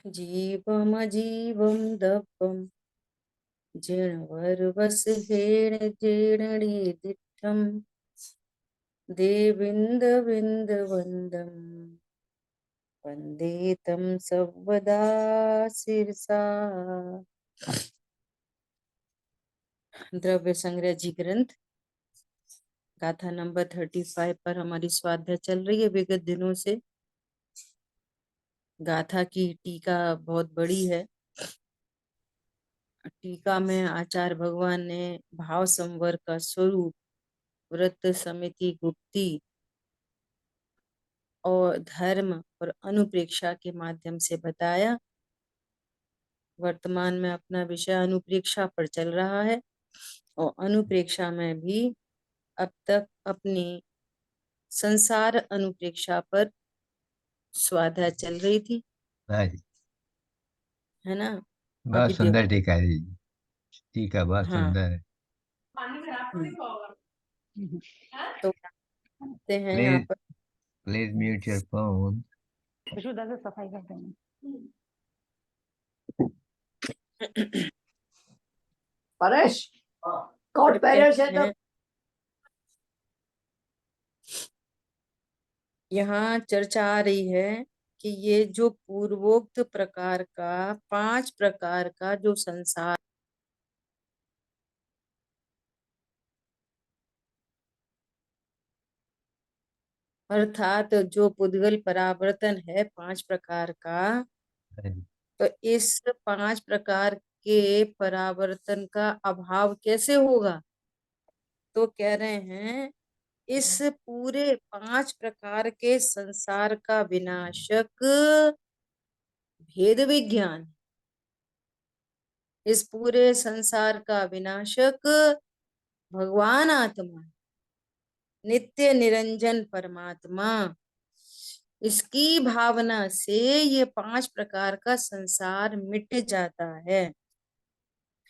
जीवमजीवं दपं जिणवरवसहेण जीर्णिदिष्टं देविन्दविन्दवन्दं वन्दे तं सर्वदा शिरसा। द्रव्य संग्रह जी ग्रंथ गाथा नंबर 35 पर हमारी स्वाध्याय चल रही है विगत दिनों से। गाथा की टीका बहुत बड़ी है। टीका में आचार्य भगवान ने भाव संवर का स्वरूप व्रत समिति गुप्ती और धर्म और अनुप्रेक्षा के माध्यम से बताया। वर्तमान में अपना विषय अनुप्रेक्षा पर चल रहा है और अनुप्रेक्षा में भी अब तक अपनी संसार अनुप्रेक्षा पर स्वाध्याय चल रही थी, हाँ जी, है ना। बहुत अभी सुंदर देखो, टीका है जी। टीका बहुत हाँ, सुंदर है। तो कहते हैं यहाँ प्लीज पर प्लीज म्यूट योर फोन। सफाई करते हैं। परेश कोट पहले से तो यहाँ चर्चा आ रही है कि ये जो पूर्वोक्त प्रकार का 5 प्रकार का जो संसार अर्थात जो पुद्गल परावर्तन है 5 प्रकार का, हाँ जी, तो इस 5 प्रकार के परावर्तन का अभाव कैसे होगा। तो कह रहे हैं इस पूरे 5 प्रकार के संसार का विनाशक भेद विज्ञान, इस पूरे संसार का विनाशक भगवान आत्मा, नित्य निरंजन परमात्मा, इसकी भावना से ये 5 प्रकार का संसार मिट जाता है।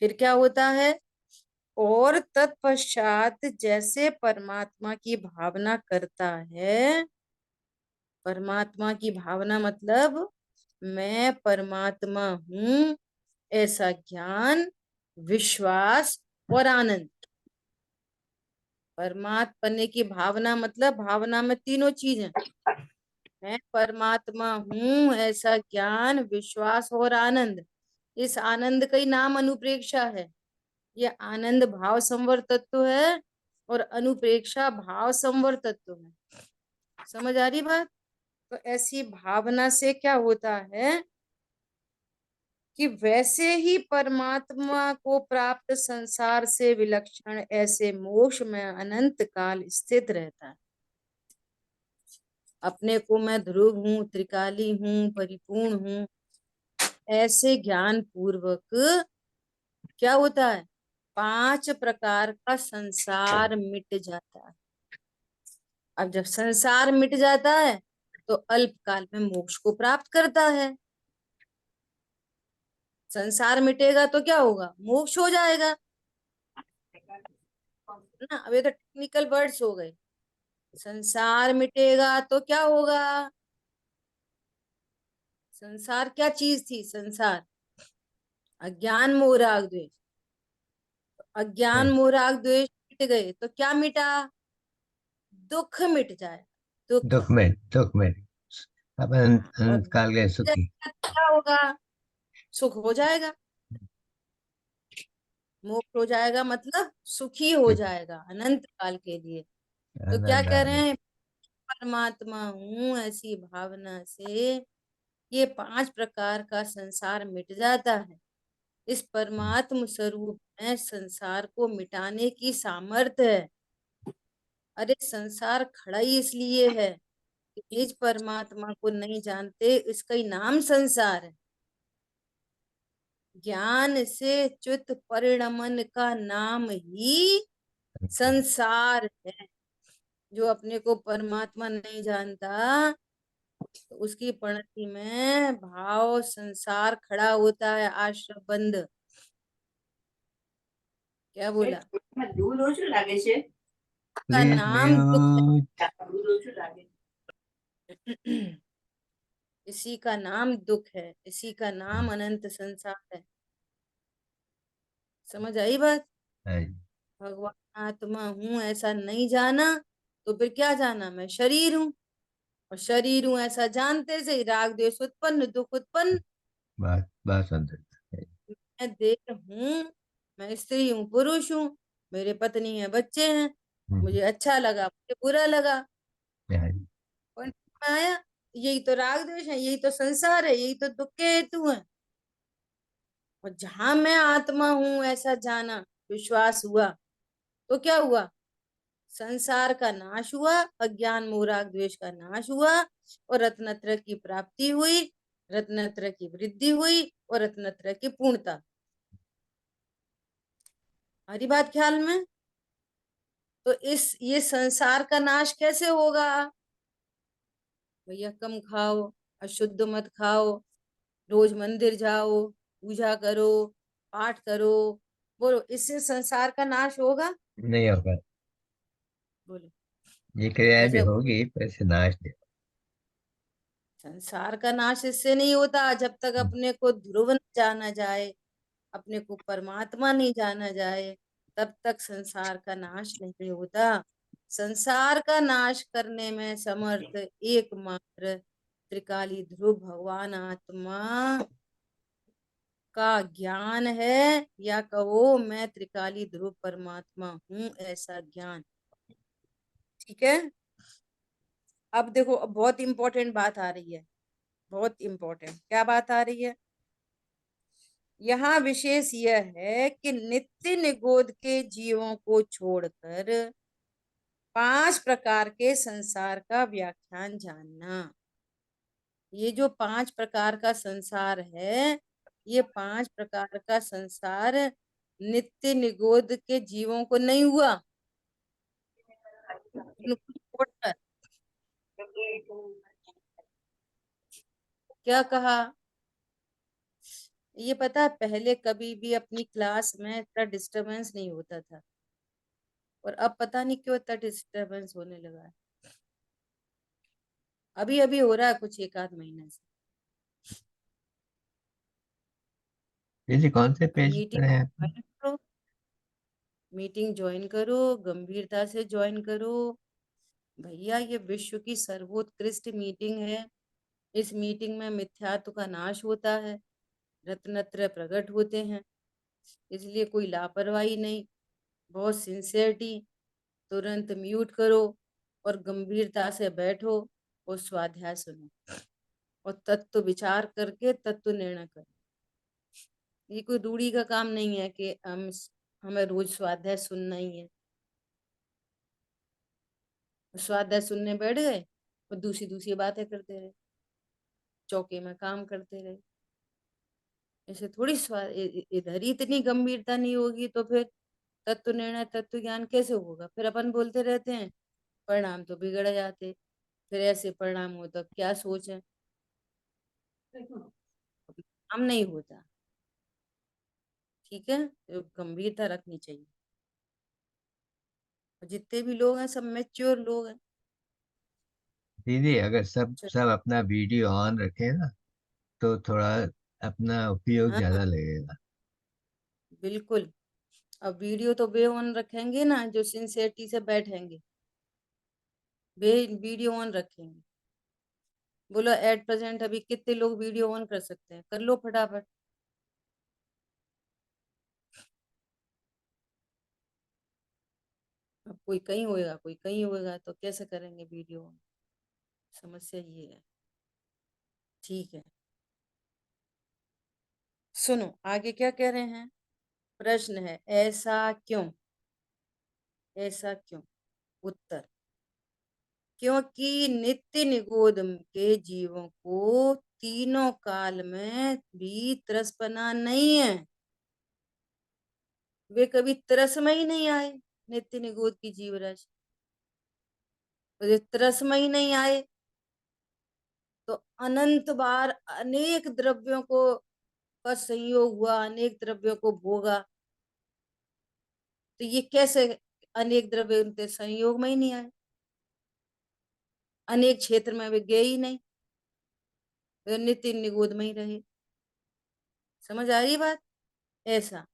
फिर क्या होता है, और तत्पश्चात जैसे परमात्मा की भावना करता है, परमात्मा की भावना मतलब मैं परमात्मा हूं ऐसा ज्ञान, विश्वास और आनंद। परमात्मा की भावना मतलब भावना में तीनों चीजें, मैं परमात्मा हूं ऐसा ज्ञान, विश्वास और आनंद। इस आनंद का ही नाम अनुप्रेक्षा है। ये आनंद भाव संवर तत्व है और अनुप्रेक्षा भाव संवर तत्व है। समझ आ रही बात। तो ऐसी भावना से क्या होता है कि वैसे ही परमात्मा को प्राप्त संसार से विलक्षण ऐसे मोक्ष में अनंत काल स्थित रहता है। अपने को मैं ध्रुव हूँ, त्रिकाली हूँ, परिपूर्ण हूँ, ऐसे ज्ञान पूर्वक क्या होता है, 5 प्रकार का संसार मिट जाता है। अब जब संसार मिट जाता है तो अल्प काल में मोक्ष को प्राप्त करता है। संसार मिटेगा तो क्या होगा, मोक्ष हो जाएगा ना। अब ये तो टेक्निकल वर्ड्स हो गए। संसार मिटेगा तो क्या होगा, संसार क्या चीज थी, संसार अज्ञान मोह राग द्वेष। हाँ, अज्ञान मोह राग द्वेष मिट गए तो क्या मिटा, दुख मिट जाए, दुख। दुख में अब हाँ, और अनंत काल गए सुखी। क्या होगा, सुख हो जाएगा, मोक्ष हो जाएगा मतलब सुखी हो जाएगा अनंत काल के लिए। तो क्या आनंद कह आ रहे गया। हैं, परमात्मा हूं ऐसी भावना से ये 5 प्रकार का संसार मिट जाता है। इस परमात्म स्वरूप में संसार को मिटाने की सामर्थ्य है। अरे संसार खड़ा ही इसलिए है कि निज परमात्मा को नहीं जानते, इसका ही नाम संसार है। ज्ञान से च्युत परिणमन का नाम ही संसार है। जो अपने को परमात्मा नहीं जानता तो उसकी पंक्ति में भाव संसार खड़ा होता है, आश्रम बंद। क्या बोला, दूर ओછું લાગે છે का प्लीज नाम दुख म्यूट। दूर ओછું લાગે है। इसी का नाम दुख है, इसी का नाम अनंत संसार है। समझ आई बात? हाँ जी। भगवान आत्मा हूं ऐसा नहीं जाना तो फिर क्या जाना? मैं शरीर हूँ, और शरीर हूँ ऐसा जानते से ही राग द्वेष उत्पन्न, दुख उत्पन्न। बात बात अंदर है। मैं देह हूँ, मैं स्त्री हूँ, पुरुष हूँ, मेरे पत्नी है, बच्चे हैं, मुझे अच्छा लगा, मुझे बुरा लगा, हाँ जी। पॉइंट में आया। यही तो राग द्वेष है, यही तो संसार है, यही तो दुख के हेतु है। और जहां मैं आत्मा हूं ऐसा जाना, विश्वास हुआ, तो क्या हुआ? संसार का नाश हुआ, अज्ञान मोह राग द्वेष का नाश हुआ, और रत्नत्र की प्राप्ति हुई, रत्नत्र की वृद्धि हुई, और रत्नत्र की पूर्णता। हमारी बात ख्याल में? तो ये संसार का नाश कैसे होगा? भैया कम खाओ, अशुद्ध मत खाओ, रोज मंदिर जाओ, पूजा करो, पाठ करो, बोलो, इससे संसार का नाश होगा? नहीं होगा। बोलो। ये क्रियाएं भी गजब। होगी पर इसे नाश नहीं संसार का नाश इससे नहीं होता जब तक होगा। अपने को ध्रुव न जाना जाए, अपने को परमात्मा नहीं जाना जाए, तब तक संसार का नाश नहीं होता। संसार का नाश करने में समर्थ एकमात्र त्रिकाली ध्रुव भगवान आत्मा का ज्ञान है, या कहो मैं त्रिकाली ध्रुव परमात्मा हूं ऐसा ज्ञान। ठीक है। अब देखो, अब बहुत इंपॉर्टेंट बात आ रही है, बहुत इंपॉर्टेंट। क्या बात आ रही है? यहाँ विशेष यह है कि नित्य निगोद के जीवों को छोड़कर 5 प्रकार के संसार का व्याख्यान जानना। ये जो 5 प्रकार का संसार है, ये 5 प्रकार का संसार नित्य निगोद के जीवों को नहीं हुआ, इनको छोड़कर। क्या कहा? ये पता है, पहले कभी भी अपनी क्लास में इतना डिस्टरबेंस नहीं होता था, और अब पता नहीं क्यों इतना डिस्टरबेंस होने लगा है। अभी अभी हो रहा है कुछ 1 आध महीने से। दीदी कौन से पेज मीटिंग पर है आप? ज्वाइन करो, मीटिंग ज्वाइन करो, गंभीरता से ज्वाइन करो। भैया ये विश्व की सर्वोत्कृष्ट मीटिंग है। इस मीटिंग में मिथ्यात्व का नाश होता है, रत्नत्रय प्रकट होते हैं, इसलिए कोई लापरवाही नहीं, बहुत सिंसियरिटी। तुरंत म्यूट करो और गंभीरता से बैठो और स्वाध्याय सुनो, और तत्व विचार करके तत्व निर्णय करो। ये कोई रूढ़ी का काम नहीं है कि हमें रोज स्वाध्याय सुनना ही है। स्वाध्याय सुनने बैठ गए और दूसरी दूसरी बातें करते रहे, चौके में काम करते रहे। ऐसे थोड़ी इधर ही इतनी गंभीरता नहीं होगी तो फिर तत्व निर्णय तत्व ज्ञान कैसे होगा? फिर अपन बोलते रहते हैं परिणाम तो बिगड़ जाते। फिर ऐसे परिणाम हो तो क्या सोचे, हम नहीं होता। ठीक है, तो गंभीरता रखनी चाहिए। और जितने भी लोग हैं सब मैच्योर लोग हैं। दीदी अगर सब चलो। सब अपना वीडियो ऑन रखे ना तो थोड़ा अपना उपयोग हाँ, ज्यादा लगेगा। बिल्कुल। अब वीडियो तो वे ऑन रखेंगे ना जो सिंसियरिटी से बैठेंगे, वे वीडियो ऑन रखेंगे। बोलो एट प्रेजेंट अभी कितने लोग वीडियो ऑन कर सकते हैं? कर लो फटाफट। अब कोई कहीं होएगा, कोई कहीं होएगा, तो कैसे करेंगे वीडियो ऑन? समस्या ये है। ठीक है, सुनो आगे क्या कह रहे हैं। प्रश्न है ऐसा क्यों? ऐसा क्यों? उत्तर, क्योंकि नित्य निगोद के जीवों को तीनों काल में भी त्रसपना नहीं है। वे कभी त्रस में ही नहीं आए। नित्य निगोद की जीव राशि तो ये त्रस में ही नहीं आए, तो अनंत बार अनेक द्रव्यों को का संयोग हुआ, अनेक द्रव्यों को भोगा, तो ये कैसे अनेक द्रव्य उनके संयोग में ही नहीं आए? अनेक क्षेत्र में वे गए ही नहीं। तो नित्य निगोद में ही रहे। समझ आ रही बात? ऐसा।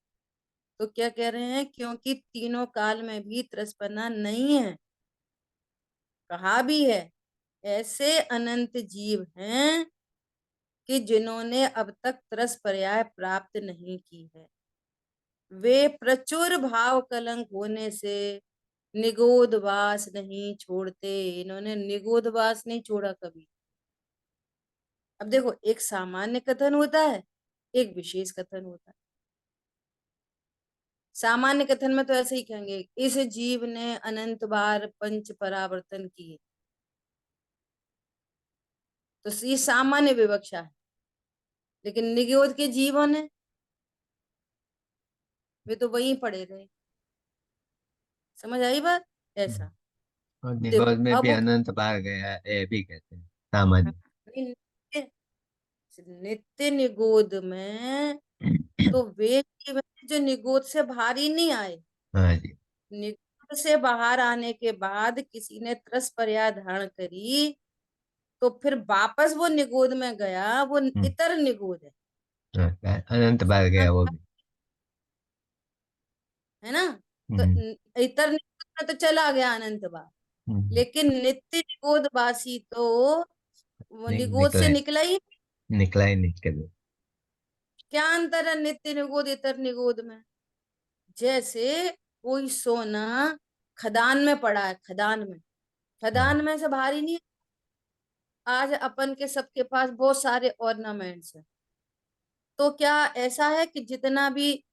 तो क्या कह रहे हैं, क्योंकि तीनों काल में भी त्रसपना नहीं है। कहा भी है, ऐसे अनंत जीव हैं कि जिन्होंने अब तक त्रस पर्याय प्राप्त नहीं की है। वे प्रचुर भाव कलंक होने से निगोद वास नहीं छोड़ते। इन्होंने निगोद वास नहीं छोड़ा कभी। अब देखो, एक सामान्य कथन होता है, एक विशेष कथन होता है। सामान्य कथन में तो ऐसे ही कहेंगे, इस जीव ने अनंत बार पंच परावर्तन किए, तो ये सामान्य विवक्षा है। लेकिन निगोद के जीवों ने, वे तो वहीं पड़े रहे। समझ आई बात? ऐसा। और देखो निगोद में अब भी वो अनंत बार गया, ये भी कहते हैं सामान्य। नित्य नित्य निगोद में तो वे जीव हैं जो निगोद से बाहर ही नहीं आए। हाँ जी। निगोद से बाहर आने के बाद किसी ने त्रस पर्याय धारण करी, तो फिर वापस वो निगोद में गया, वो हम्म, इतर निगोद है। हाँ, अनंत बार गया वो भी। है ना? तो हम्म, इतर निगोद में तो चला गया अनंत बार, हम्म, लेकिन नित्य निगोद वासी तो वो निगोद निकला से है, निकला ही। निकला ही नहीं कभी। क्या अंतर है नित्य निगोद इतर निगोद में? जैसे कोई सोना खदान में पड़ा है, खदान में, हाँ, खदान में से बाहर ही नहीं। आज अपन के सबके पास बहुत सारे ऑर्नामेंट्स हैं, तो क्या ऐसा है कि जितना भी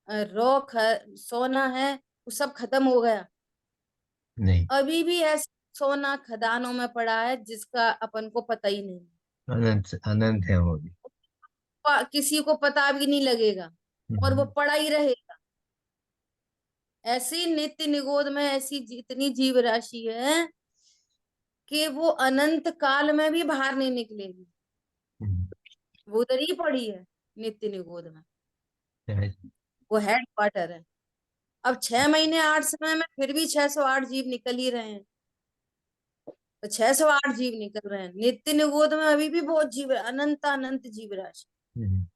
सोना है वो सब खत्म हो गया? नहीं, अभी भी ऐसा सोना खदानों में पड़ा है जिसका अपन को पता ही नहीं। अनंत अनंत है वो भी। किसी को पता भी नहीं लगेगा, और वो हम्म, पड़ा ही रहेगा। ऐसी नित्य निगोद में ऐसी जितनी जीव राशि है कि वो अनंत काल में भी बाहर नहीं निकलेगी, हम्म, वो उधर ही पड़ी है नित्य निगोद में। हाँ जी, वो हेड क्वार्टर है। अब 6 महीने 8 समय में फिर भी 608 जीव निकल ही रहे हैं, तो 608 जीव निकल रहे हैं। नित्य निगोद में अभी भी बहुत जीव है, अनंत अनंत जीव राशि। हम्म,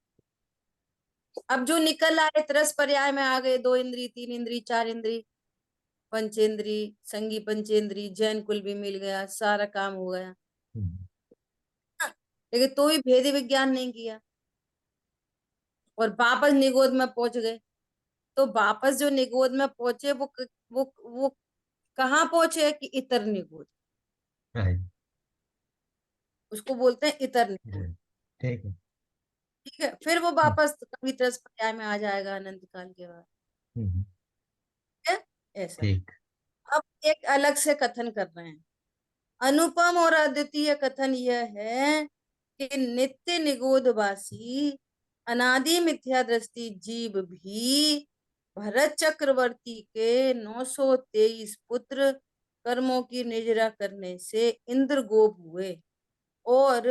अब जो निकल आए त्रस पर्याय में आ गए, 2 इंद्री 3 इंद्री 4 इंद्री पंचेंद्री, संगी पंचेंद्री, जैन कुल भी मिल गया, सारा काम हो गया। हम्म, लेकिन तो भी भेद विज्ञान नहीं किया, और वापस निगोद में पहुंच गए। तो वापस जो निगोद में पहुंचे, वो कहाँ पहुंचे कि इतर निगोद, हाँ जी, उसको बोलते हैं इतर हाँ, निगोद। ठीक है। ठीक है, फिर वो हम्म, वापस कभी त्रस पर्याय में आ जाएगा अनंत काल के बाद। हम्म, ठीक है? ऐसा। ठीक। अब एक अलग से कथन कर रहे हैं। अनुपम और अद्वितीय कथन यह है कि नित्य निगोधवासी अनादि मिथ्या दृष्टि जीव भी भरत चक्रवर्ती के 923 पुत्र कर्मों की निजरा करने से इंद्रगोप हुए, और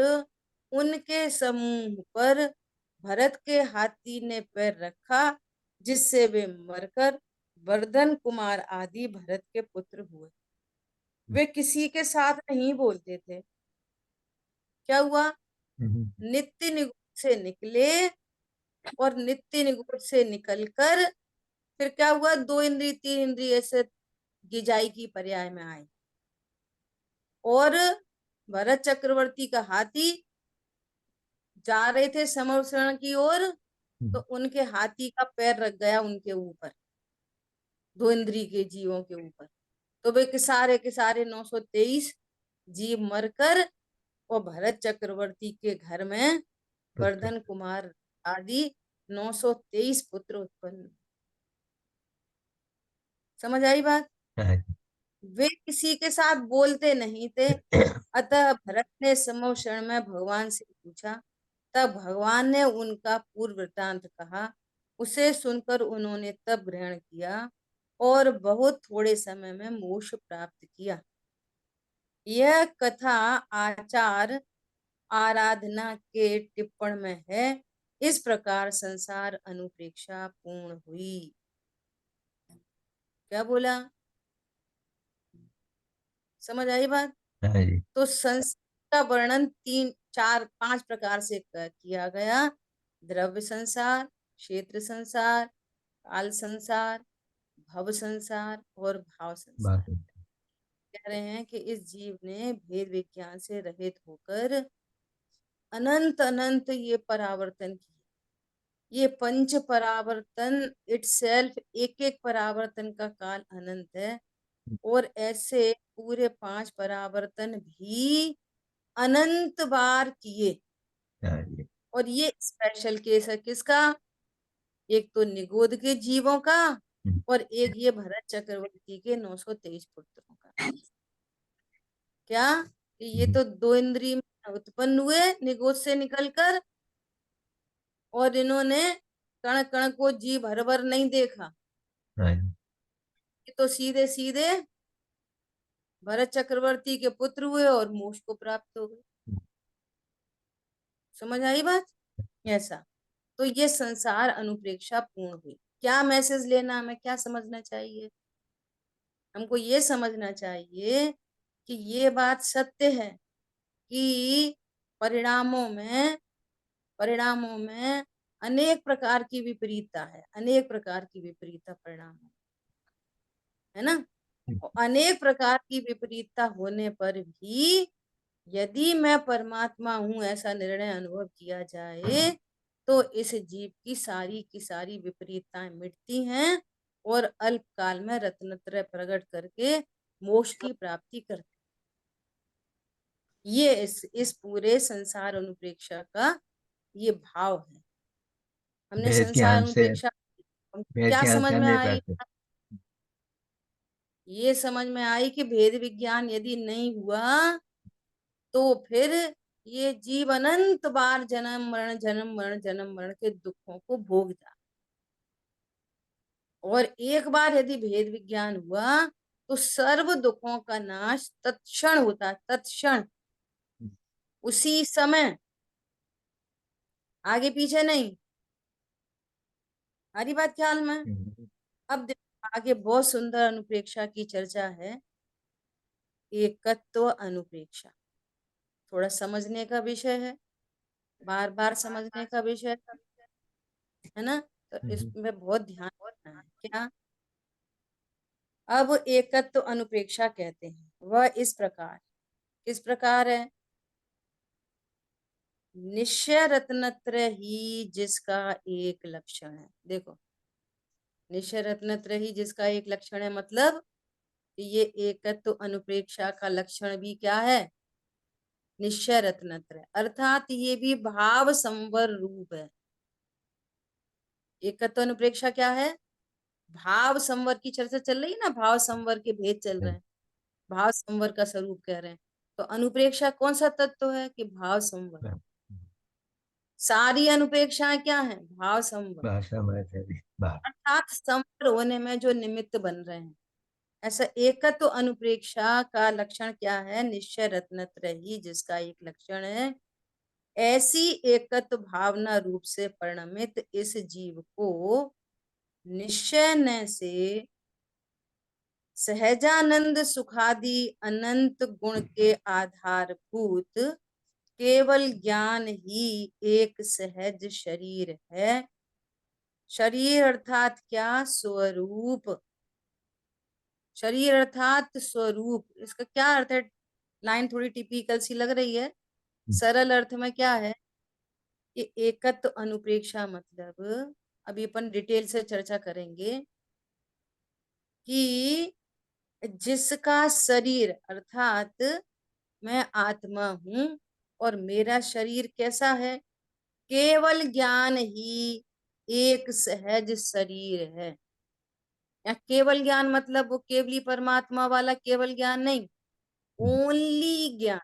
उनके समूह पर भरत के हाथी ने पैर रखा, जिससे वे मरकर वर्धन कुमार आदि भरत के पुत्र हुए। वे किसी के साथ नहीं बोलते थे। क्या हुआ? हम्म, नित्य निगुण से निकले, और नित्य निगुण से निकलकर फिर क्या हुआ, 2 इंद्री 3 इंद्री ऐसे गिजाई की पर्याय में आए, और भरत चक्रवर्ती का हाथी जा रहे थे समर्षण की ओर, तो हम्म, उनके हाथी का पैर रख गया उनके ऊपर, 2 इंद्री के जीवों के ऊपर। तो वे के सारे 923 जीव मरकर, और भरत चक्रवर्ती के घर में पुत्र। वर्धन कुमार आदि 923 पुत्र उत्पन्न। समझ आई बात? हाँ जी, वे किसी के साथ बोलते नहीं थे। अतः भरत ने समोषण में भगवान से पूछा, तब भगवान ने उनका पूर्व वृतांत कहा। उसे सुनकर उन्होंने तब ग्रहण किया, और बहुत थोड़े समय में मोक्ष प्राप्त किया। यह कथा आचार आराधना के टिप्पण में है। इस प्रकार संसार अनुप्रेक्षा पूर्ण हुई। क्या बोला? समझ आई बात? हाँ जी, तो संसार का वर्णन तीन चार पांच प्रकार से किया गया। द्रव्य संसार, क्षेत्र संसार, काल संसार, भव संसार और भाव संसार। बात है। कह रहे हैं कि इस जीव ने भेद विज्ञान से रहित होकर अनंत अनंत ये परावर्तन किए। ये पंच परावर्तन इटसेल्फ, एक एक परावर्तन का काल अनंत है, और ऐसे पूरे पांच परावर्तन भी अनंत बार किए। हाँ जी। और ये स्पेशल केस है किसका? एक तो निगोद के जीवों का, और एक ये भरत चक्रवर्ती के 923 पुत्रों का। क्या कि ये तो दो इंद्रिय में उत्पन्न हुए निगोद से निकलकर, और इन्होंने कण कण को जी भर भर नहीं देखा। हाँ जी। ये तो सीधे सीधे भरत चक्रवर्ती के पुत्र हुए और मोक्ष को प्राप्त हो गए। समझ आई बात? ऐसा तो ये संसार अनुप्रेक्षा पूर्ण हुई। क्या मैसेज लेना, हमें क्या समझना चाहिए? हमको ये समझना चाहिए कि ये बात सत्य है कि परिणामों में अनेक प्रकार की विपरीतता है, अनेक प्रकार की विपरीतता परिणाम है ना। और अनेक प्रकार की विपरीतता होने पर भी यदि मैं परमात्मा हूं ऐसा निर्णय अनुभव किया जाए, तो इस जीव की सारी विपरीतताएं मिटती हैं और अल्पकाल में रत्नत्रय प्रकट करके मोक्ष की प्राप्ति करते। ये इस पूरे संसार अनुप्रेक्षा का ये भाव है। हमने भेद संसार ज्ञान से, अनुप्रेक्षा भेद क्या ज्ञान समझ से में नहीं आई? प्राप्त। ये समझ में आई कि भेद विज्ञान यदि नहीं हुआ तो फिर ये जीव अनंत बार जन्म मरण जन्म मरण जन्म मरण के दुखों को भोगता। और एक बार यदि भेद विज्ञान हुआ तो सर्व दुखों का नाश तत्क्षण होता, तत्क्षण, उसी समय, आगे पीछे नहीं। हरी बात ख्याल में? अब देखो आगे बहुत सुंदर अनुप्रेक्षा की चर्चा है, एकत्व अनुप्रेक्षा। थोड़ा समझने का विषय है, बार बार समझने का विषय है ना, तो इसमें बहुत ध्यान रखना है। क्या? अब एकत्व अनुप्रेक्षा कहते हैं वह इस प्रकार, किस प्रकार है? निश्चय रत्नत्रय ही जिसका एक लक्षण है। देखो, निश्चय रत्नत्रय ही जिसका एक लक्षण है, मतलब ये एकत्व अनुप्रेक्षा का लक्षण भी क्या है? निश्चय रत्नत्रय, अर्थात ये भी भाव संवर रूप है। एकत्व अनुप्रेक्षा क्या है? भाव संवर की चर्चा चल रही है ना, भाव संवर के भेद चल रहे हैं, भाव संवर का स्वरूप कह रहे हैं। तो अनुप्रेक्षा कौन सा तत्व है? कि भाव संवर। सारी अनुप्रेक्षाएं क्या है? भाव संवर, भाषा में अर्थात संवर होने में जो निमित्त बन रहे हैं। ऐसा एकत्व अनुप्रेक्षा का लक्षण क्या है? निश्चय रत्नत्रय ही जिसका एक लक्षण है। ऐसी एकत्व भावना रूप से परिणमित इस जीव को निश्चय न से सहजानंद सुखादि अनंत गुण के आधारभूत केवल ज्ञान ही एक सहज शरीर है। शरीर अर्थात क्या? स्वरूप। शरीर अर्थात स्वरूप, इसका क्या अर्थ है? लाइन थोड़ी टिपिकल सी लग रही है, सरल अर्थ में क्या है कि एकत्व अनुप्रेक्षा मतलब, अभी अपन डिटेल से चर्चा करेंगे कि जिसका शरीर अर्थात मैं आत्मा हूं और मेरा शरीर कैसा है? केवल ज्ञान ही एक सहज शरीर है। या केवल ज्ञान मतलब वो केवली परमात्मा वाला केवल ज्ञान नहीं, ओनली ज्ञान।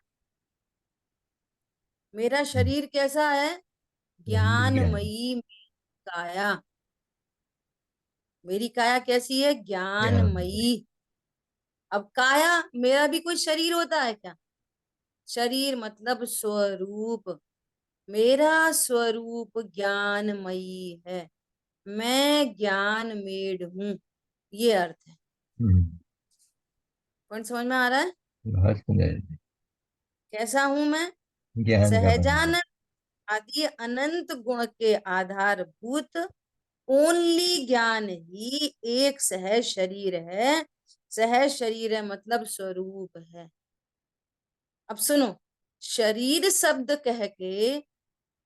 मेरा शरीर कैसा है? ज्ञान। ज्ञानमयी काया। मेरी काया कैसी है? ज्ञान। ज्ञानमयी। अब काया, मेरा भी कोई शरीर होता है क्या? शरीर मतलब स्वरूप। मेरा स्वरूप ज्ञानमयी है, मैं ज्ञान मेड हूं, ये अर्थ है। पॉइंट समझ में आ रहा है? बहुत सुंदर। कैसा हूं मैं? ज्ञान का बंधन। सहजानंद आदि अनंत गुण के आधारभूत ओनली ज्ञान ही एक सहज शरीर है। सहज शरीर है मतलब स्वरूप है। अब सुनो, शरीर शब्द कह के,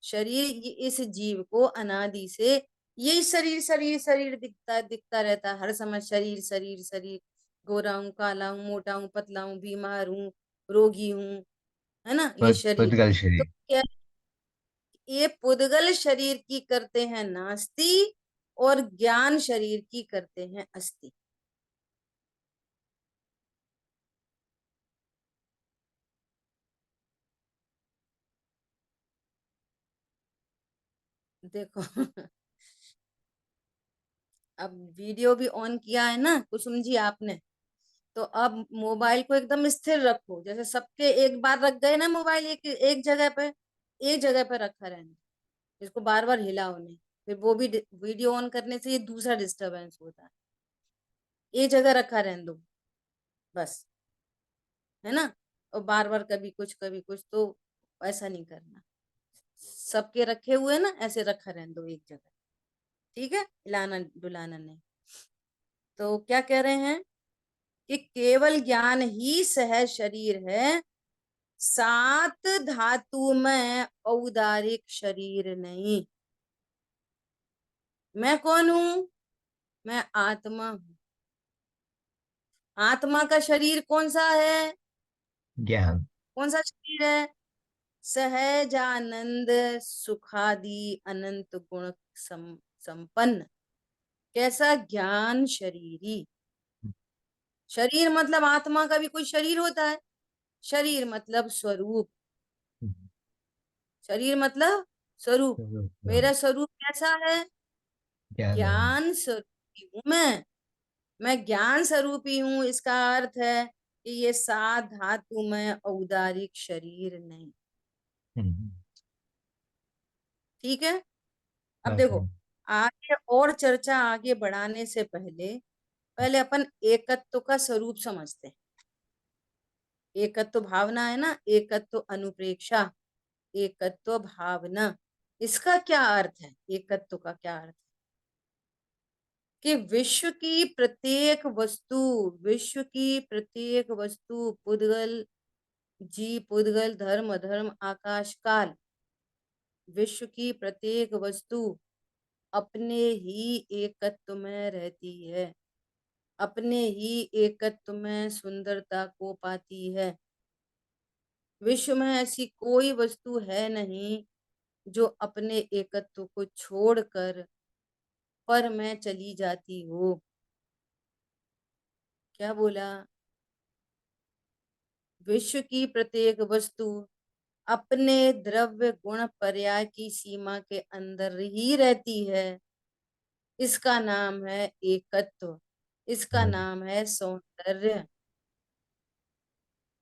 शरीर इस जीव को अनादि से यही शरीर शरीर शरीर दिखता दिखता रहता है। हर समय शरीर शरीर शरीर, गोरा हूं, काला हूं, मोटा हूं, पतला हूं, बीमार हूं, रोगी हूं, है ना, ये शरीर। पुद्गल तो शरीर। क्या ये पुद्गल शरीर की करते हैं नास्ति और ज्ञान शरीर की करते हैं अस्ति। देखो अब वीडियो भी ऑन किया है ना, कुछ समझिए आपने। तो अब मोबाइल को एकदम स्थिर रखो, जैसे सबके एक बार रख गए ना मोबाइल एक एक जगह पे, एक जगह पे रखा रहना, इसको बार बार हिलाओ नहीं। फिर वो भी वीडियो ऑन करने से ये दूसरा डिस्टरबेंस होता है। एक जगह रखा रहने दो बस, है ना। और बार बार कभी कुछ तो ऐसा नहीं करना। सबके रखे हुए ना ऐसे रखा रहने दो एक जगह, ठीक है, हिलाना डुलाना नहीं। तो क्या कह रहे हैं कि केवल ज्ञान ही सहज शरीर है, सात धातु में औदारिक शरीर नहीं। मैं कौन हूं? मैं आत्मा हूं। आत्मा का शरीर कौन सा है? ज्ञान। कौन सा शरीर है? सहजानंद सुखादि अनंत गुण संपन्न, कैसा? ज्ञान शरीरी। शरीर मतलब आत्मा का भी कोई शरीर होता है? शरीर मतलब स्वरूप। शरीर मतलब स्वरूप। मेरा स्वरूप कैसा है? ज्ञान है। ज्ञान स्वरूपी हूं मैं ज्ञान स्वरूपी हूं। इसका अर्थ है कि ये सात धातु में औदारिक शरीर नहीं। हम्म, ठीक है। अब बात है। देखो, आगे और चर्चा आगे बढ़ाने से पहले पहले अपन एकत्व का स्वरूप समझते हैं। एकत्व भावना है ना, एकत्व अनुप्रेक्षा, एकत्व भावना, इसका क्या अर्थ है? एकत्व का क्या अर्थ है कि विश्व की प्रत्येक वस्तु पुद्गल, जीव, पुद्गल, धर्म, अधर्म, आकाश, काल, विश्व की प्रत्येक वस्तु अपने ही एकत्व में रहती है, अपने ही एकत्व में सुंदरता को पाती है। विश्व में ऐसी कोई वस्तु है नहीं जो अपने एकत्व को छोड़कर पर में चली जाती हो। क्या बोला? विश्व की प्रत्येक वस्तु अपने द्रव्य गुण पर्याय की सीमा के अंदर ही रहती है। इसका नाम है एकत्व, इसका हाँ। नाम है सौंदर्य।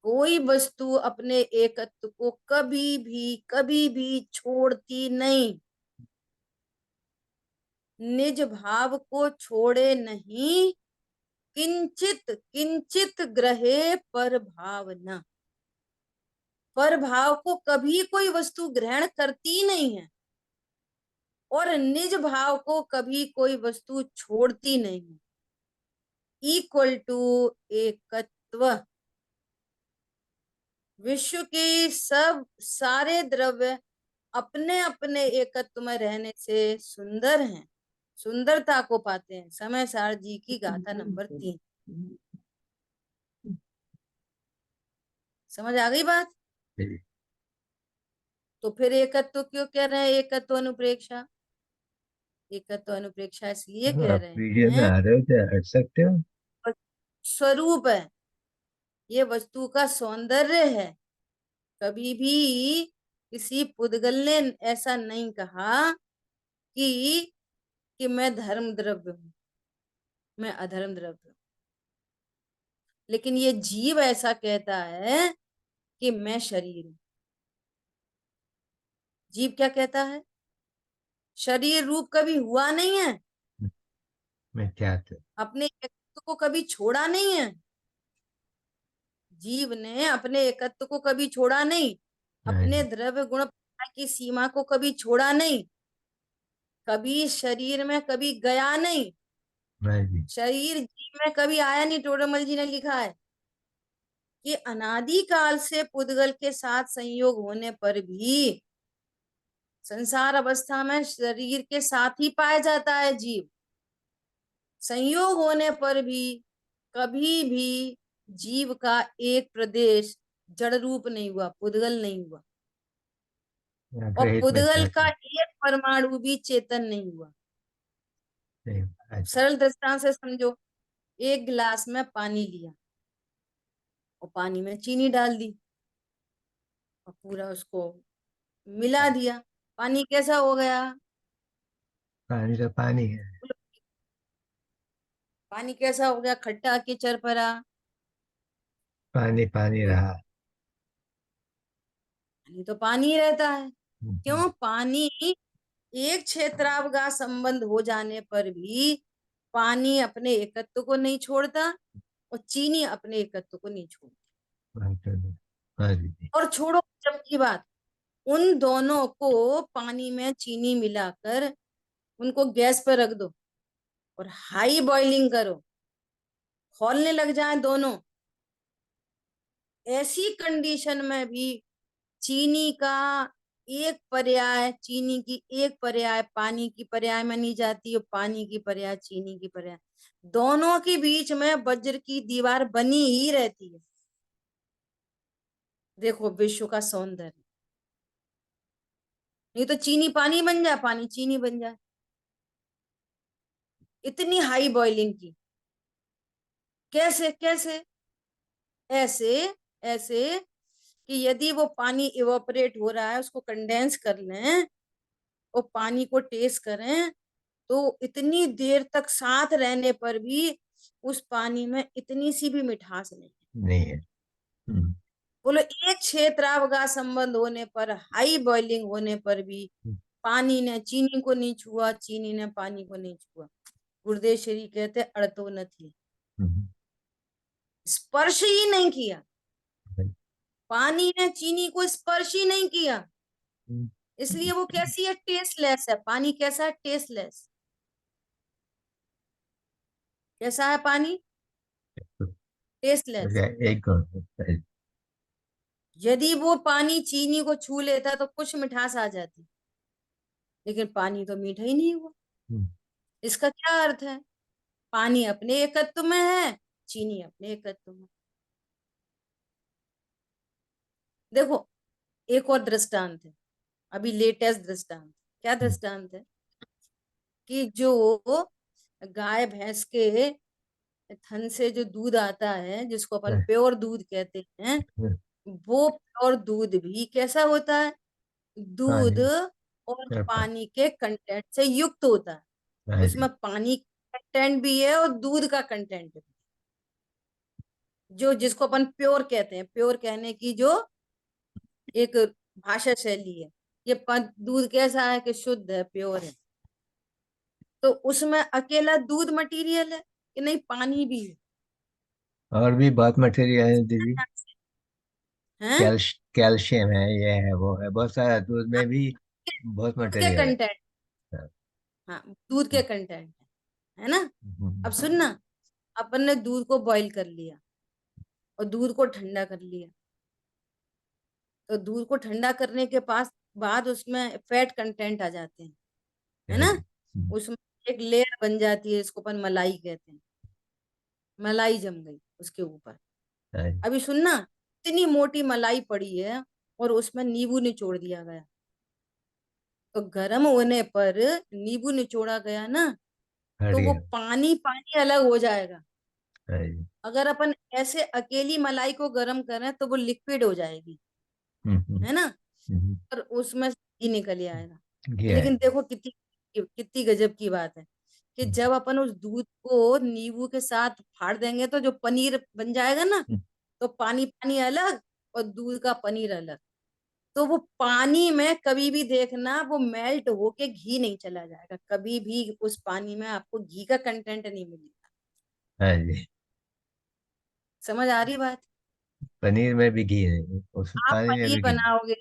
कोई वस्तु अपने एकत्व को कभी भी छोड़ती नहीं। निज भाव को छोड़े नहीं, किंचित किंचित ग्रहे पर भावना। पर भाव को कभी कोई वस्तु ग्रहण करती नहीं है और निज भाव को कभी कोई वस्तु छोड़ती नहीं है। इक्वल टू एकत्व। विश्व के सब सारे द्रव्य अपने अपने एकत्व में रहने से सुंदर हैं, सुंदरता को पाते हैं। समय सार जी की गाथा नंबर 3। समझ आ गई बात? तो फिर एकत्व क्यों कह रहे हैं? एकत्व अनुप्रेक्षा, एकत्व अनुप्रेक्षा इसलिए कह आप रहे वीडियो में हैं, आ रहे हो तो हट सकते हो। स्वरूप है, ये वस्तु का सौंदर्य है। कभी भी किसी पुद्गल ने ऐसा नहीं कहा कि मैं धर्म द्रव्य हूं, मैं अधर्म द्रव्य हूं। लेकिन ये जीव ऐसा कहता है कि मैं शरीर हूं। जीव क्या कहता है? शरीर रूप कभी हुआ नहीं है, मिथ्यात्व। अपने एकत्व को कभी छोड़ा नहीं है। जीव ने अपने एकत्व को कभी छोड़ा नहीं। अपने द्रव्य गुण की सीमा को कभी छोड़ा नहीं, कभी शरीर में कभी गया नहीं, हाँ जी। शरीर जीव में कभी आया नहीं। टोडरमल जी ने लिखा है कि अनादि काल से पुद्गल के साथ संयोग होने पर भी संसार अवस्था में शरीर के साथ ही पाया जाता है जीव। संयोग होने पर भी कभी भी जीव का एक प्रदेश जड़ रूप नहीं हुआ, पुद्गल नहीं हुआ, और ग्रहित में पुद्गल था का तो एक परमाणु भी चेतन नहीं हुआ। नहीं। अच्छा। सरल दृष्टांत से समझो, एक गिलास में पानी लिया और पानी में चीनी डाल दी और पूरा उसको मिला दिया, पानी कैसा हो गया? पानी तो पानी है। पानी कैसा हो गया? खट्टा कि चरपरा? पानी पानी रहा। पानी तो पानी ही रहता है। हम्म, क्यों? पानी एक क्षेत्रावगाह संबंध हो जाने पर भी पानी अपने एकत्व को नहीं छोड़ता और चीनी अपने एकत्व को नहीं छोड़ती। हाँ जी। और छोड़ो जब की बात, उन दोनों को पानी में चीनी मिलाकर उनको गैस पर रख दो और हाई बॉइलिंग करो, खौलने लग जाए दोनों। ऐसी कंडीशन में भी चीनी का एक पर्याय, चीनी की एक पर्याय पानी की पर्याय में नहीं जाती और पानी की पर्याय चीनी की पर्याय, दोनों के बीच में वज्र की दीवार बनी ही रहती है। देखो विश्व का सौंदर्य। नहीं तो चीनी पानी बन जाए, पानी चीनी बन जाए। इतनी हाई बॉइलिंग की। कैसे कैसे? ऐसे ऐसे कि यदि वो पानी इवोपरेट हो रहा है उसको कंडेंस कर लें और पानी को टेस्ट करें तो इतनी देर तक साथ रहने पर भी उस पानी में इतनी सी भी मिठास नहीं है। नहीं है। बोलो, एक क्षेत्रावगाह संबंध होने पर, हाई बॉइलिंग होने पर भी पानी ने चीनी को नहीं छुआ, चीनी ने पानी को नहीं छुआ। गुरुदेव श्री कहते अड़तो न थी, स्पर्श ही नहीं किया। पानी ने चीनी को स्पर्श ही नहीं किया, इसलिए वो कैसी है? टेस्टलेस है। पानी कैसा है? टेस्टलेस। कैसा है पानी? टेस्टलेस। एक कौन यदि वो पानी चीनी को छू लेता तो कुछ मिठास आ जाती, लेकिन पानी तो मीठा ही नहीं हुआ। इसका क्या अर्थ है? पानी अपने एकत्व में है, चीनी अपने एकत्व में। देखो एक और दृष्टांत है, अभी लेटेस्ट दृष्टांत। क्या दृष्टांत है? कि जो गाय भैंस के थन से जो दूध आता है जिसको अपन प्योर दूध कहते हैं, वो प्योर दूध भी कैसा होता है? दूध पानी और और पानी के कंटेंट से युक्त होता है। हाँ उसमें जी। पानी का कंटेंट भी है और दूध का कंटेंट भी। जो जिसको अपन प्योर कहते हैं, प्योर कहने की जो एक भाषा शैली है, ये दूध कैसा है? कि शुद्ध है, प्योर है। तो उसमें अकेला दूध मटेरियल है कि नहीं? पानी भी है। और भी बहुत मटेरियल है दीदी। हैं? कैल्शियम है, ये है वो है, बहुत सारा दूध में भी बहुत दूध के मटेरियल कंटेंट, है। हाँ दूध के कंटेंट है ना? अब सुनना, अपन ने दूध को बॉईल कर लिया और दूध को ठंडा कर लिया, तो दूध को ठंडा करने के पास बाद उसमें फैट कंटेंट आ जाते हैं, है हाँ ना? जी। उसमें एक लेयर बन जाती है, इसको अपन मलाई कहते हैं। मलाई जम गई उसके ऊपर। हाँ जी। अभी सुनना, इतनी मोटी मलाई पड़ी है और उसमें नींबू निचोड़ दिया गया, तो गर्म होने पर नींबू निचोड़ा गया ना, हट तो वो गया। पानी पानी अलग हो जाएगा। हाँ जी। अगर अपन ऐसे अकेली मलाई को गर्म करें तो वो लिक्विड हो जाएगी, है ना? हम्म, और उसमें से घी निकल आएगा। घी लेकिन आएगा। देखो कितनी कितनी गजब की बात है कि जब अपन उस दूध को नींबू के साथ फाड़ देंगे तो जो पनीर बन जाएगा ना, तो पानी पानी अलग और दूध का पनीर अलग। तो वो पानी में कभी भी देखना वो मेल्ट होके घी नहीं चला जाएगा, कभी भी उस पानी में आपको घी का कंटेंट नहीं मिलेगा। हाँ जी। समझ आ रही बात? पनीर में भी घी नहीं, उसमें आप पानी में पनीर भी घी नहीं। बनाओगे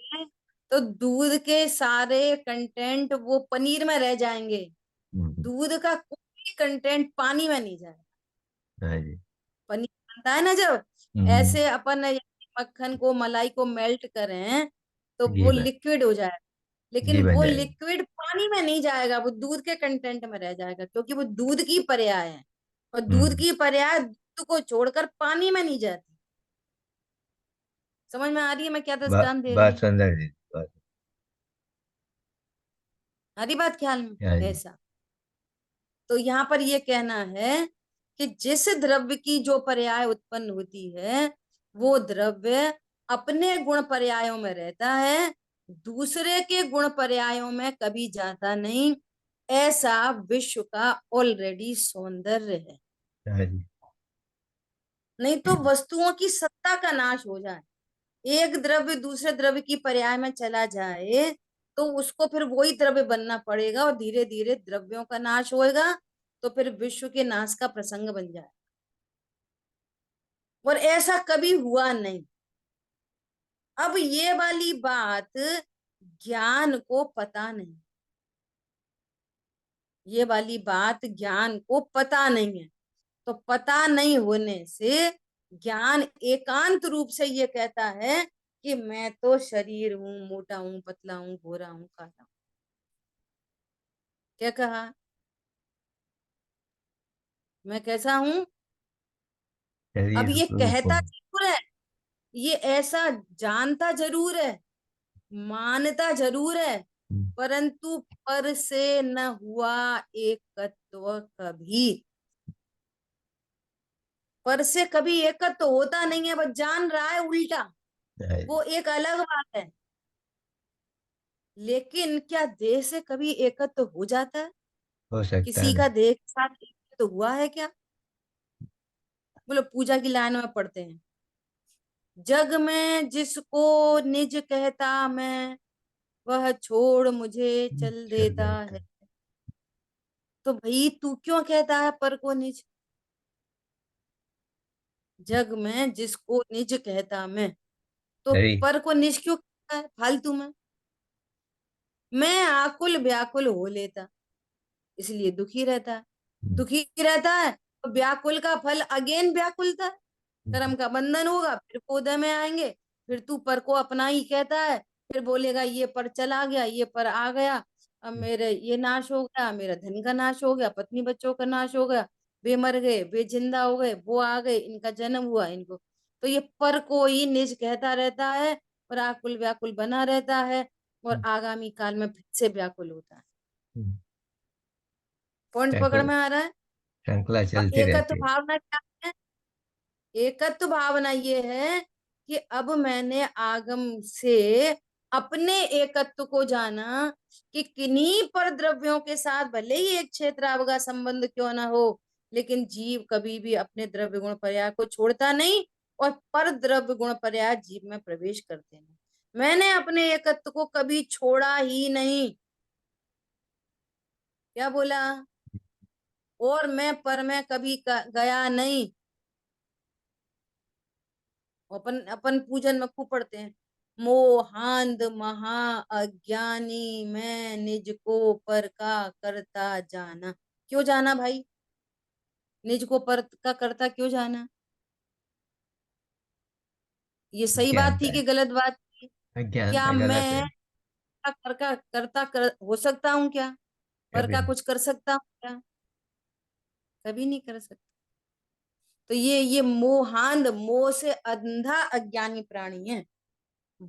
तो दूध के सारे कंटेंट वो पनीर में रह जाएंगे, हम्म, दूध का कोई कंटेंट पानी में नहीं जाएगा। हाँ जी। पनीर बनता है ना जब, हम्म, ऐसे अपन मक्खन को मलाई को मेल्ट करें तो घी वो में, लिक्विड हो जाएगा, घी लेकिन बन वो जाएगी। लिक्विड पानी में नहीं जाएगा, वो दूध के कंटेंट में रह जाएगा, क्योंकि वो दूध की पर्याय है, और दूध हम्म, की पर्याय दूध को छोड़कर पानी में नहीं जाती। समझ में आ रही है मैं क्या दृष्टांत दे रही बात हूँ? सुंदर जी, बात। आ रही बात ख्याल में? हाँ जी। ऐसा तो यहाँ पर ये कहना है कि जिस द्रव्य की जो पर्याय उत्पन्न होती है वो द्रव्य अपने गुण पर्यायों में रहता है, दूसरे के गुण पर्यायों में कभी जाता नहीं। ऐसा विश्व का ऑलरेडी सौंदर्य है। हाँ जी। नहीं तो वस्तुओं की सत्ता का नाश हो जाए, एक द्रव्य दूसरे द्रव्य की पर्याय में चला जाए तो उसको फिर वही द्रव्य बनना पड़ेगा, और धीरे धीरे द्रव्यों का नाश होएगा, तो फिर विश्व के नाश का प्रसंग बन जाए। और ऐसा कभी हुआ नहीं। अब ये वाली बात ज्ञान को पता नहीं, ये वाली बात ज्ञान को पता नहीं है, तो पता नहीं होने से ज्ञान एकांत रूप से ये कहता है कि मैं तो शरीर हूं, मोटा हूं, पतला हूं, गोरा हूं, काला हूं। क्या कहा? मैं कैसा हूं? अब शरीर ये रूप कहता हूँ। जरूर है, ये ऐसा जानता जरूर है, मानता जरूर है, हम्म, परंतु पर से न हुआ एकत्व कभी। पर से कभी एकत्व होता नहीं है, बस जान रहा है उल्टा, हाँ जी। वो एक अलग बात है। लेकिन क्या देह से कभी एकत्व हो जाता है? हो सकता है किसी ना। का देह के साथ एकत्व हुआ है क्या? बोलो, पूजा की लाइन में पढ़ते हैं, जग में जिसको निज कहता मैं, वह छोड़ मुझे चल चल देता देता। है। तो भाई तू क्यों कहता है पर को निज? जग में जिसको निज कहता मैं, तो हरी। पर को निज क्यों कहता है फालतू में? मैं आकुल व्याकुल हो लेता, इसलिए दुखी रहता है। दुखी रहता है तो व्याकुल का फल अगेन व्याकुलता है, कर्म का बंधन होगा, फिर पौधे में आएंगे। फिर तू पर को अपना ही कहता है, फिर बोलेगा ये पर चला गया, ये पर आ गया, अब मेरे ये नाश हो गया, मेरा धन का नाश हो गया, पत्नी बच्चों का नाश हो गया, वे मर गए, वे जिंदा हो गए, वो आ गए, इनका जन्म हुआ इनको। तो ये पर को ही निज कहता रहता है, और आकुल व्याकुल बना रहता है, और आगामी काल में फिर से व्याकुल होता है। पॉइंट पकड़ श्रृंखला, में आ रहा है? श्रृंखला और चलती एकत्व रहती है। भावना क्या है? एकत्व भावना ये है कि अब मैंने आगम से अपने एकत्व को जाना, कि किन्हीं पर द्रव्यों के साथ भले ही एक क्षेत्र का संबंध क्यों ना हो, लेकिन जीव कभी भी अपने द्रव्य गुण पर्याय को छोड़ता नहीं, और पर द्रव्य गुण पर्याय जीव में प्रवेश करते हैं। मैंने अपने एकत्व को कभी छोड़ा ही नहीं। क्या बोला? और मैं पर में कभी गया नहीं। अपन अपन पूजन में खूब पढ़ते हैं, मोहांध महा अज्ञानी मैं निज को पर का करता जाना। क्यों जाना भाई? निज को पर का करता क्यों जाना? ये सही बात अज्ञानता थी है। कि गलत बात थी? अज्ञानता क्या गलत है। मैं कर का करता हो सकता हूँ क्या? पर कभी का नहीं। कुछ कर सकता हूँ क्या? कभी नहीं कर सकता। तो ये मोहांध, मोह से अंधा अज्ञानी प्राणी है,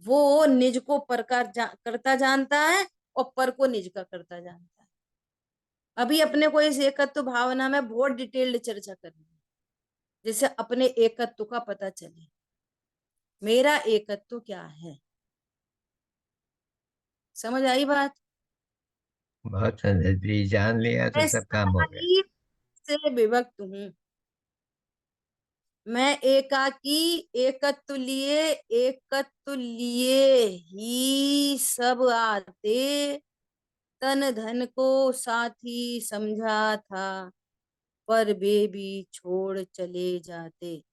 वो निज को करता जानता है, और पर को निज का करता जानता है। अभी अपने को इस एकत्व भावना में बहुत डिटेल्ड चर्चा करनी है, जिससे अपने एकत्व का पता चले, मेरा एकत्व क्या है। समझ आई बात? बहुत सुंदर जी, जान लिया तो मैं सब काम हो गया। शरीर से विभक्त हूँ, मैं एकाकी, एकत्व लिए ही सब आते, तन धन को साथी समझा था, पर वे भी छोड़ चले जाते।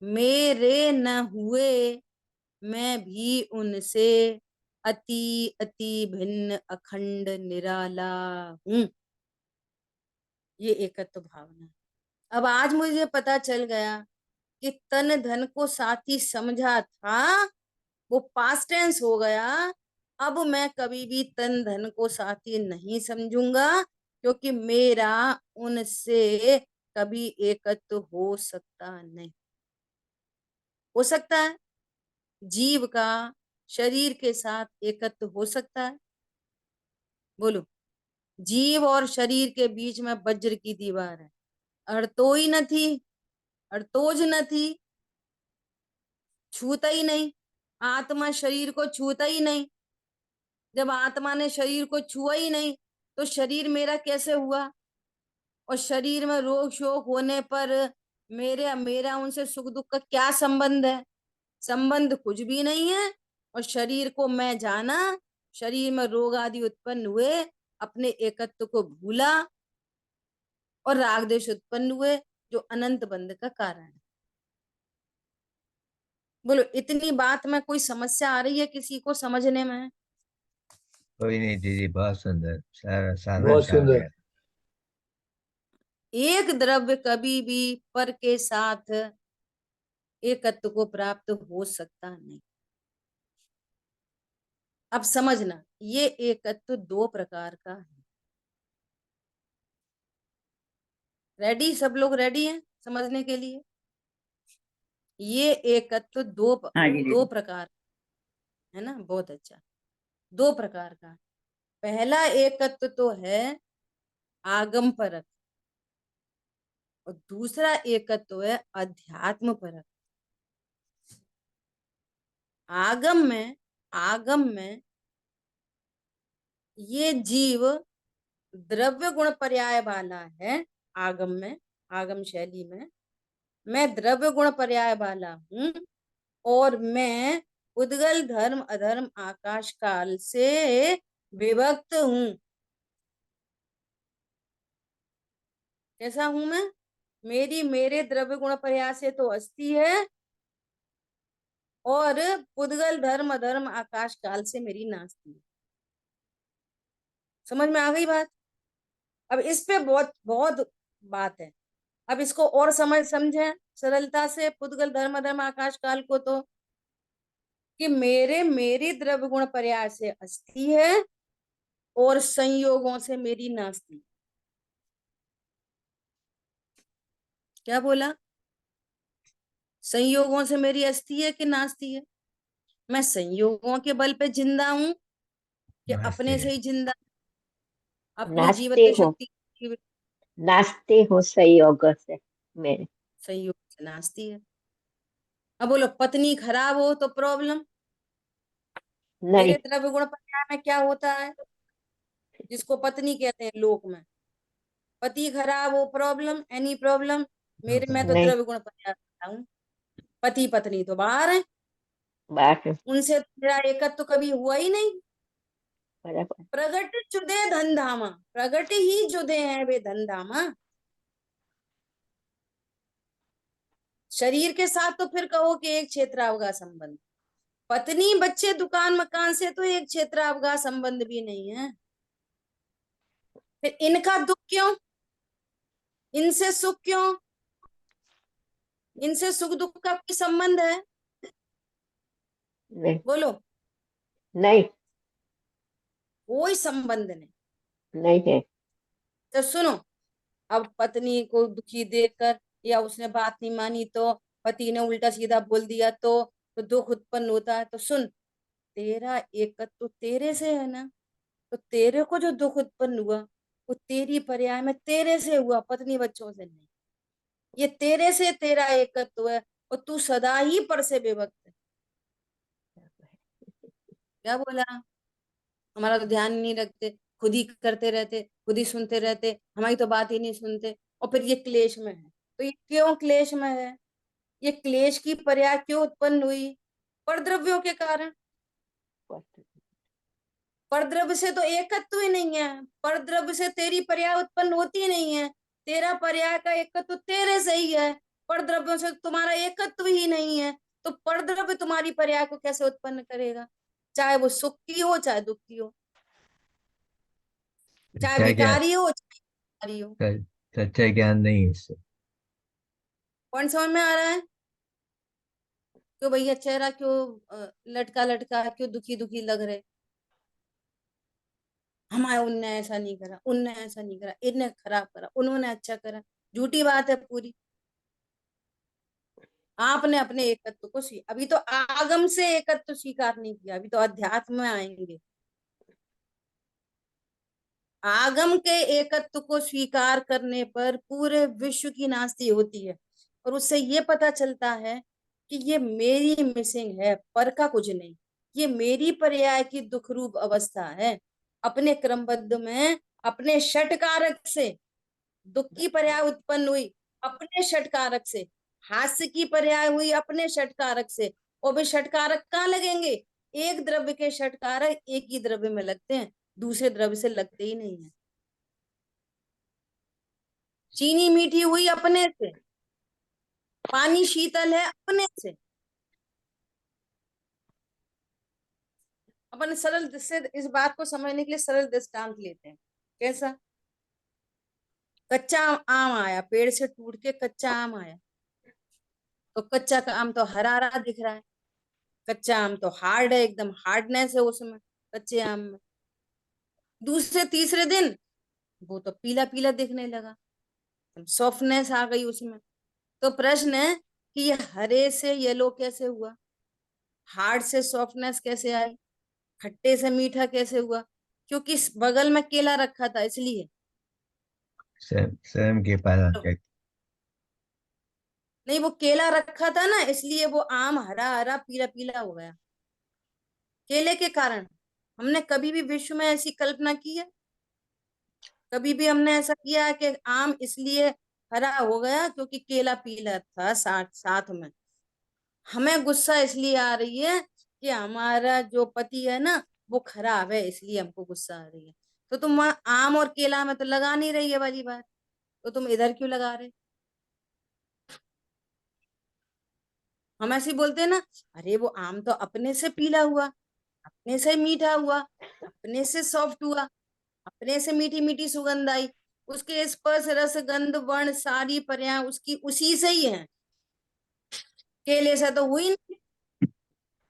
मेरे न हुए मैं भी उनसे, अति अति भिन्न अखंड निराला हूं। ये एकत्व भावना। अब आज मुझे पता चल गया कि तन धन को साथी समझा था, वो पास्ट टेंस हो गया। अब मैं कभी भी तन धन को साथी नहीं समझूंगा, क्योंकि मेरा उनसे कभी एकत्व हो सकता नहीं। हो सकता है जीव का शरीर के साथ एकत्व हो सकता है? बोलो। जीव और शरीर के बीच में वज्र की दीवार है, अड़तोई न थी, अड़तोज न थी, छूता ही नहीं। आत्मा शरीर को छूता ही नहीं। जब आत्मा ने शरीर को छुआ ही नहीं, तो शरीर मेरा कैसे हुआ? और शरीर में रोग शोक होने पर मेरे मेरा उनसे सुख दुख का क्या संबंध है? संबंध कुछ भी नहीं है। और शरीर को मैं जाना, शरीर में रोग आदि उत्पन्न हुए, अपने एकत्व को भूला और राग द्वेष उत्पन्न हुए, जो अनंत बंध का कारण है। बोलो, इतनी बात में कोई समस्या आ रही है किसी को समझने में? कोई नहीं दीदी, बहुत सुंदर, सारा बहुत सारांश आ सुंदर। गया। एक द्रव्य कभी भी पर के साथ एकत्व को प्राप्त हो सकता नहीं। अब समझना, ये एकत्व दो प्रकार का है। रेडी? सब लोग रेडी हैं समझने के लिए? ये एकत्व हाँ जी दो दीदी। प्रकार है ना। बहुत अच्छा। दो प्रकार का। पहला एकत्व तो है आगम परक, और दूसरा एकत्व है अध्यात्म परक। आगम में ये जीव द्रव्य गुण पर्याय वाला है। आगम में, आगम शैली में मैं द्रव्य गुण पर्याय वाला हूं, और मैं उद्गल धर्म अधर्म आकाश काल से विभक्त हूं। कैसा हूं मैं? मेरे द्रव्य गुण पर्याय से तो अस्थि है, और पुद्गल धर्म अधर्म आकाश काल से मेरी नास्ती है। समझ में आ गई बात? अब इस पे बहुत बहुत बात है। अब इसको और समझें सरलता से, पुद्गल धर्म अधर्म आकाश काल को, तो कि मेरी द्रव्य गुण पर्याय से अस्थि है, और संयोगों से मेरी नास्ती। क्या बोला? संयोगों से मेरी अस्थि है कि नास्ती है? मैं संयोगों के बल पे जिंदा हूं कि नास्ते अपने से है। ही जिंदा? अपनी नाचते जीवत्व हो, शक्ति, नाचते हो संयोग से मेरे। संयोग से नास्ती है। अब बोलो, पत्नी खराब हो तो प्रॉब्लम? नहीं मेरे द्रव्य गुण पर्याय में क्या होता है, जिसको पत्नी कहते हैं लोक में? पति खराब हो प्रॉब्लम, एनी प्रॉब्लम? मेरे में तो नहीं, द्रव्य गुण पर्याय हूँ। पति पत्नी तो बाहर है, बात उनसे तो मेरा एकत्व तो कभी हुआ ही नहीं। बराबर। प्रगट चुदे धन धामा, प्रगट ही जुदे हैं वे धन धामा। शरीर के साथ तो फिर कहो कि एक क्षेत्रावगा संबंध, पत्नी बच्चे दुकान मकान से तो एक क्षेत्रावगा संबंध भी नहीं है। फिर इनका दुख क्यों? इनसे सुख क्यों? इनसे सुख दुख का कोई संबंध है? नहीं, बोलो। नहीं, कोई संबंध नहीं। नहीं है। तो सुनो, अब पत्नी को दुखी देखकर, या उसने बात नहीं मानी तो पति ने उल्टा सीधा बोल दिया, तो दुख उत्पन्न होता है। तो सुन, तेरा एकत्व तो तेरे से है ना, तो तेरे को जो दुख उत्पन्न हुआ, वो तेरी पर्याय में तेरे से हुआ, पत्नी बच्चों से नहीं। ये तेरे से तेरा एकत्व है, और तू सदा ही पर से विभक्त है। क्या बोला? हमारा तो ध्यान ही नहीं रखते, खुद ही करते रहते, खुद ही सुनते रहते, हमारी तो बात ही नहीं सुनते, और फिर ये क्लेश में है। तो ये क्यों क्लेश में है? ये क्लेश की पर्याय क्यों उत्पन्न हुई? परद्रव्यों के कारण। परद्रव्य से तो एकत्व ही नहीं है, परद्रव्य से तेरी पर्याय उत्पन्न होती नहीं है, तेरा पर्याय का एकत्व तेरे से ही है, पर द्रव्यों से तुम्हारा एकत्व ही नहीं है, तो पर द्रव्य तुम्हारी पर्याय को कैसे उत्पन्न करेगा? चाहे वो सुख की हो चाहे दुख की हो, चाहे सच्चा ज्ञान, विकारी हो चाहे विकारी हो। सच्चा ज्ञान नहीं है इससे। कौन समझ में आ रहा है? क्यों भैया चेहरा क्यों लटका लटका, क्यों दुखी दुखी लग रहे? हमारे उनने ऐसा नहीं करा, उनने ऐसा नहीं करा, इनने खराब करा, उन्होंने अच्छा करा। झूठी बात है पूरी। आपने अपने एकत्व को अभी तो आगम से एकत्व स्वीकार नहीं किया, अभी तो अध्यात्म में आएंगे। आगम के एकत्व को स्वीकार करने पर पूरे विश्व की नास्ती होती है, और उससे ये पता चलता है कि ये मेरी मिसिंग है, पर का कुछ नहीं। ये मेरी पर्याय की दुख रूप अवस्था है। अपने क्रमबद्ध में अपने षटकारक से दुख की पर्याय उत्पन्न हुई, अपने षटकारक से। हास्य की पर्याय हुई अपने षटकारक से। और वे षटकारक कहाँ लगेंगे? एक द्रव्य के षटकारक एक ही द्रव्य में लगते हैं, दूसरे द्रव्य से लगते ही नहीं है। चीनी मीठी हुई अपने से, पानी शीतल है अपने से। अपन सरल से इस बात को समझने के लिए सरल दृष्टांत लेते हैं। कैसा? कच्चा आम आया, पेड़ से टूट के कच्चा आम आया, तो कच्चा का आम तो हरा हरा दिख रहा है। कच्चा आम तो हार्ड है, एकदम हार्डनेस है उसमें, कच्चे आम में। दूसरे तीसरे दिन वो तो पीला पीला दिखने लगा, सॉफ्टनेस आ गई उसमें। तो प्रश्न है कि ये हरे से येलो कैसे हुआ? हार्ड से सॉफ्टनेस कैसे आई? खट्टे से मीठा कैसे हुआ? क्योंकि बगल में केला रखा था इसलिए। स्वयं स्वयं के पालन तो करके। नहीं, वो केला रखा था ना, इसलिए वो आम हरा हरा पीला पीला हो गया, केले के कारण। हमने कभी भी विश्व में ऐसी कल्पना की है? कभी भी हमने ऐसा किया है कि आम इसलिए हरा हो गया क्योंकि केला पीला था साथ साथ में? हमें गुस्सा इसलिए आ रही है कि हमारा जो पति है ना वो खराब है, इसलिए हमको गुस्सा आ रही है। तो तुम वहां आम और केला में तो लगा नहीं रही है वाली बात, तो तुम इधर क्यों लगा रहे? हम ऐसे ही बोलते हैं ना, अरे वो आम तो अपने से पीला हुआ, अपने से मीठा हुआ, अपने से सॉफ्ट हुआ, अपने से मीठी मीठी सुगंध आई, उसके स्पर्श रस गंध वर्ण सारी पर्याय उसकी उसी से ही है, केले से तो हुई नहीं।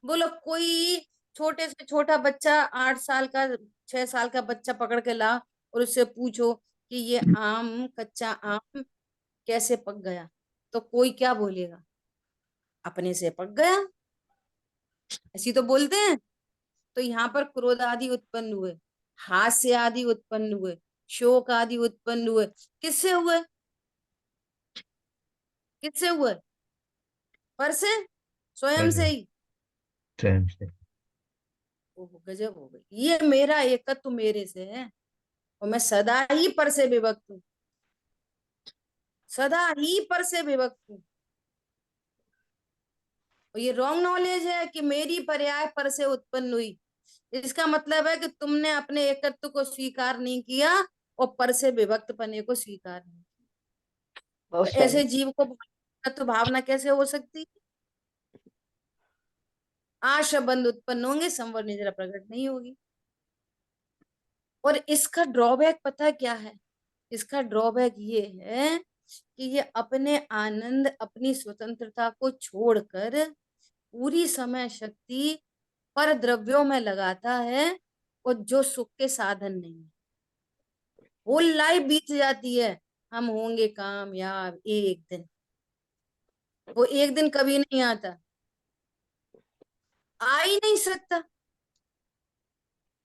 बोलो कोई छोटे से छोटा बच्चा, 8 साल का 6 साल का बच्चा पकड़ के ला और उससे पूछो कि ये आम, कच्चा आम कैसे पक गया, तो कोई क्या बोलेगा? अपने से पक गया, ऐसी तो बोलते हैं। तो यहाँ पर क्रोध आदि उत्पन्न हुए, हास्य आदि उत्पन्न हुए, शोक आदि उत्पन्न हुए, किससे हुए? किससे हुए? पर से, स्वयं से ही। स्वयं से। ओह गजब हो गई, ये मेरा एकत्व मेरे से है, और मैं सदा ही पर से विभक्त हूँ, सदा ही पर से विभक्त हूँ। और ये रॉन्ग नॉलेज है कि मेरी पर्याय पर से उत्पन्न हुई। इसका मतलब है कि तुमने अपने एकत्व को स्वीकार नहीं किया और पर से विभक्त पने को स्वीकार नहीं किया। बहुत तो सही। ऐसे जीव को एकत्व भावना कैसे हो सकती है? आशा बंध उत्पन्न होंगे, संवर निद्रा प्रकट नहीं होगी। और इसका ड्रॉबैक पता क्या है? इसका ड्रॉबैक ये है कि ये अपने आनंद, अपनी स्वतंत्रता को छोड़कर पूरी समय शक्ति पर द्रव्यों में लगाता है, और जो सुख के साधन नहीं है। होल लाइफ बीत जाती है, हम होंगे कामयाब एक दिन, वो एक दिन कभी नहीं आता, आ ही नहीं सकता।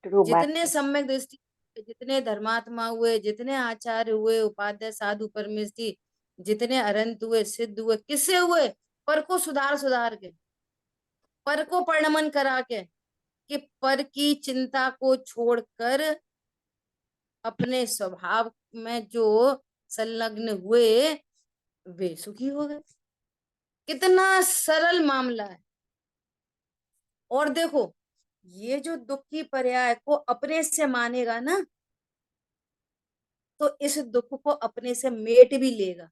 ट्रू बात जितने है। सम्यक दृष्टि, जितने धर्मात्मा हुए, जितने आचार्य हुए, उपाध्याय साधु परमेष्ठी, जितने अरंत हुए, सिद्ध हुए, किससे हुए? पर को सुधार सुधार के, पर को परिणमन करा के, कि पर की चिंता को छोड़कर अपने स्वभाव में जो संलग्न हुए वे सुखी हो गए। कितना सरल मामला है। और देखो, ये जो दुख की पर्याय को अपने से मानेगा ना, तो इस दुख को अपने से मेट भी लेगा।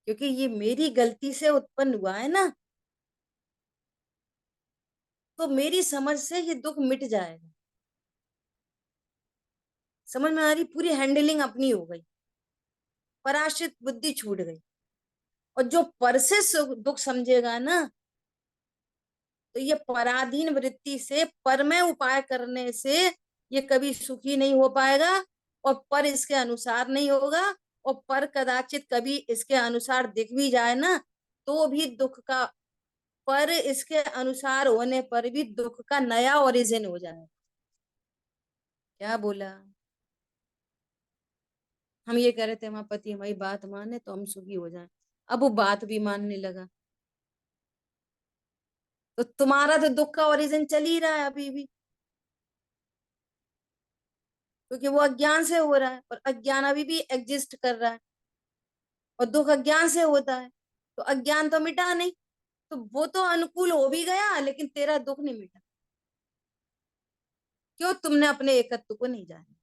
क्योंकि ये मेरी गलती से उत्पन्न हुआ है ना, तो मेरी समझ से ये दुख मिट जाएगा। समझ में आ रही? पूरी हैंडलिंग अपनी हो गई, पराश्रित बुद्धि छूट गई। और जो पर से दुख समझेगा ना, तो ये पराधीन वृत्ति से पर में उपाय करने से ये कभी सुखी नहीं हो पाएगा, और पर इसके अनुसार नहीं होगा। और पर कदाचित कभी इसके अनुसार दिख भी जाए ना, तो भी दुख का, पर इसके अनुसार होने पर भी दुख का नया ओरिजिन हो जाए। क्या बोला? हम ये कह रहे थे हमारा पति हमारी बात माने तो हम सुखी हो जाएं, अब वो बात भी मानने लगा, तो तुम्हारा तो दुख का ओरिजिन चल ही रहा है अभी भी, क्योंकि वो अज्ञान से हो रहा है, और अज्ञान अभी भी एग्जिस्ट कर रहा है, और दुख अज्ञान से होता है। तो अज्ञान तो मिटा नहीं, तो वो तो अनुकूल हो भी गया, लेकिन तेरा दुख नहीं मिटा। क्यों? तुमने अपने एकत्व को नहीं जाना।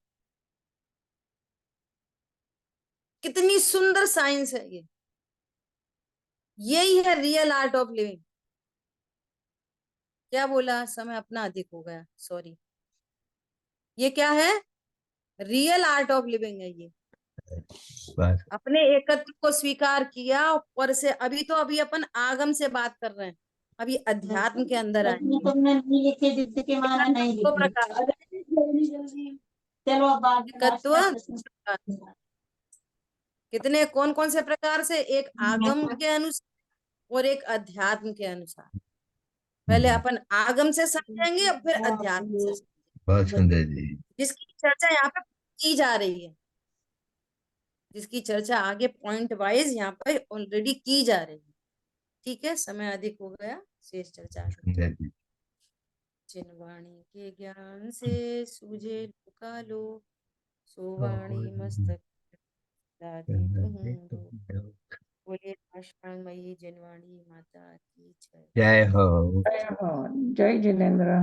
कितनी सुंदर साइंस है ये। यही है रियल आर्ट ऑफ लिविंग। क्या बोला? समय अपना अधिक हो गया, सॉरी। ये क्या है? रियल आर्ट ऑफ लिविंग है ये। बस अपने एकत्व को स्वीकार किया, और से अभी अपन आगम से बात कर रहे हैं, अभी अध्यात्म के अंदर आए। तुमने नहीं लिखे जिसके माना नहीं दो लिखे। प्रकार, जल्दी जल्दी चलो अब बात एकत्व कितने, कौन कौन से प्रकार से? एक आगम के अनुसार और एक अध्यात्म के अनुसार। पहले अपन आगम से समझेंगे और फिर अध्यात्म से समझेंगे, बहुत सुंदर जी। जिसकी चर्चा यहाँ पे की जा रही है, जिसकी चर्चा आगे पॉइंट वाइज यहाँ पे ऑलरेडी की जा रही है। ठीक है, समय अधिक हो गया, शेष चर्चा आगे। सुंदर जी। जिन वाणी के ज्ञान से सूझे लोकालो, सो वाणी मस्तक दादी तुम दो। बोलिए आश्रमयी जिनवाणी माता की जय। जय हो। जय जिनेन्द्र।